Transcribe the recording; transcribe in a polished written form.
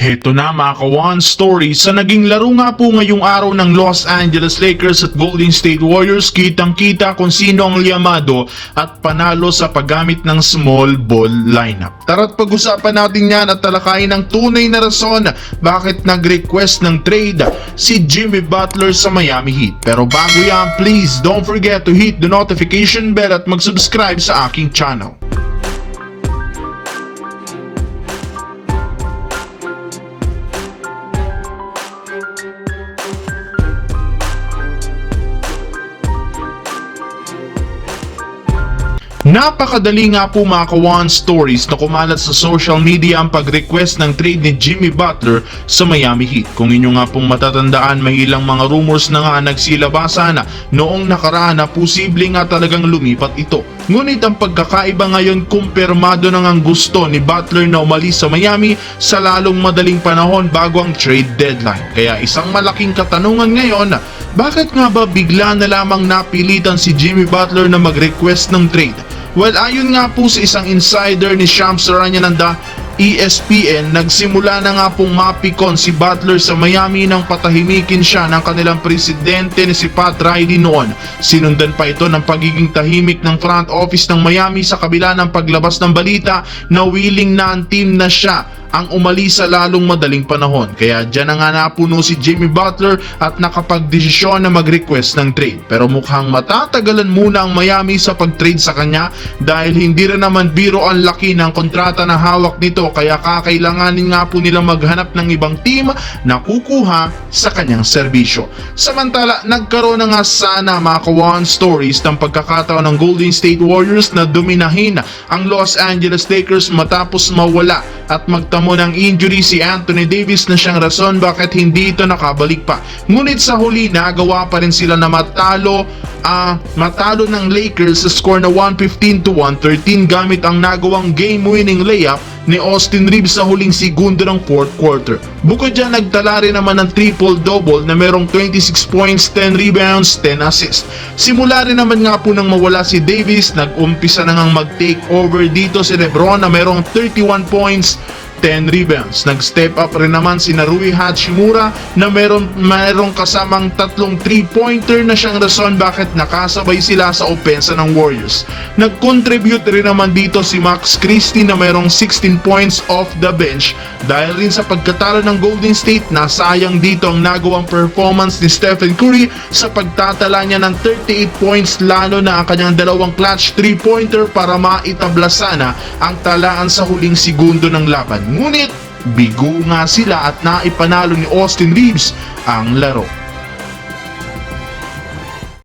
Heto na mga ka-One Story, sa naging laro nga po ngayong araw ng Los Angeles Lakers at Golden State Warriors, kitang-kita kung sino ang liyamado at panalo sa paggamit ng small ball lineup. Tara't pag-usapan natin yan at talakayin ang tunay na rason bakit nag-request ng trade si Jimmy Butler sa Miami Heat. Pero bago yan, please don't forget to hit the notification bell at mag-subscribe sa aking channel. Napakadali nga po mga ka-One Stories na kumalat sa social media ang pag-request ng trade ni Jimmy Butler sa Miami Heat. Kung inyo nga pong matatandaan, may ilang mga rumors na nga nagsilabasan noong nakaraan na posible nga talagang lumipat ito. Ngunit ang pagkakaiba ngayon, kumpirmado na ang gusto ni Butler na umalis sa Miami sa lalong madaling panahon bago ang trade deadline. Kaya isang malaking katanungan ngayon, bakit nga ba bigla na lamang napilitan si Jimmy Butler na mag-request ng trade? Well, ayon nga po sa isang insider ni Shams Charania ng ESPN, nagsimula na nga pong mapikon si Butler sa Miami nang patahimikin siya ng kanilang presidente ni si Pat Riley noon. Sinundan pa ito ng pagiging tahimik ng front office ng Miami sa kabila ng paglabas ng balita na willing na ang team na siya ang umalis sa lalong madaling panahon. Kaya dyan na nga napuno si Jimmy Butler at nakapagdesisyon na mag-request ng trade. Pero mukhang matatagalan muna ang Miami sa pag-trade sa kanya dahil hindi rin naman biro ang laki ng kontrata na hawak nito, kaya kakailanganin nga po nilang maghanap ng ibang team na kukuha sa kanyang serbisyo. Samantala, nagkaroon na nga sana mga ka-One Stories ng pagkakataon ng Golden State Warriors na dominahin ang Los Angeles Lakers matapos mawala at magtamo ng injury si Anthony Davis na siyang rason bakit hindi ito nakabalik pa. Ngunit sa huli, nagawa pa rin sila na matalo ng Lakers sa score na 115-113 gamit ang nagawang game-winning layup ni Austin Reeves sa huling segundo ng fourth quarter. Bukod dyan, nagtala rin naman ng triple-double na merong 26 points, 10 rebounds, 10 assists. Simula rin naman nga po nang mawala si Davis, nag-umpisa na ngang mag-take over dito si LeBron na merong 31 points, 10 rebounds. Nag-step up rin naman si Rui Hachimura na merong kasamang tatlong 3-pointer na siyang rason bakit nakasabay sila sa opensa ng Warriors. Nag-contribute rin naman dito si Max Christie na merong 16 points off the bench. Dahil rin sa pagkatalo ng Golden State, nasayang dito ang nagawang performance ni Stephen Curry sa pagtatala niya ng 38 points, lalo na ang kanyang dalawang clutch 3-pointer para maitabla sana ang talaan sa huling segundo ng laban. Ngunit bigo nga sila at naipanalo ni Austin Reeves ang laro.